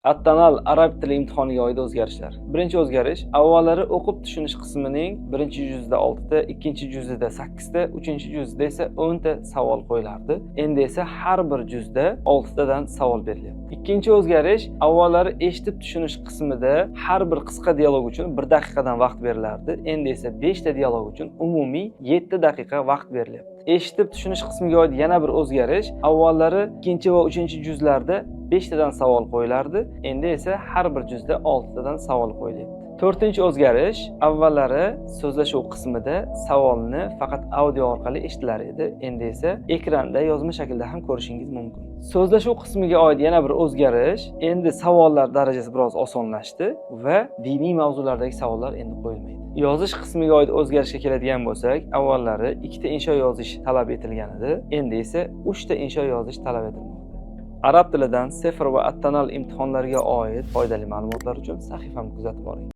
At-Tanal arab tili imtihoniga oid o'zgarishlar. Birinchi o'zgarish, avvallari o'qib tushunish qismining birinchi juzida 6 ta, ikkinchi juzida 8 ta, uchinchi juzda esa 10 ta savol qo'yilardi. Endi esa har bir juzda 6 tadan savol berilyapti. Ikkinchi o'zgarish, avvallari eshitib tushunish qismida har bir qisqa dialog uchun 1 daqiqadan vaqt berilardi. Endi esa 5 ta dialog uchun umumiy 7 daqiqa vaqt berilyapti. Eshitib tushunish qismiga oid yana bir o'zgarish, avvallari ikkinchi va uchinchi juzlarda 5 tadan savol qo'yilardi. Endi esa har bir juzda 6 tadan savol qo'yilyapti. To'rtinchi o'zgarish, avvallari so'zlashuv qismida savolni faqat audio orqali eshitilar edi. Endi esa ekranda yozma shaklda ham ko'rishingiz mumkin. So'zlashuv qismiga oid yana bir o'zgarish, endi savollar darajasi biroz osonlashdi va diniy mavzulardagi savollar endi qo'yilmaydi. Yozish qismiga oid o'zgarishga keladigan bo'lsak, avvallari 2 ta insho yozish talab etilgan edi. Endi esa 3 ta insho yozish talab etilmoqda. Arab tilidan Sefr va At-Tanal imtihonlariga oid foydali ma'lumotlar uchun sahifamni kuzatib boring.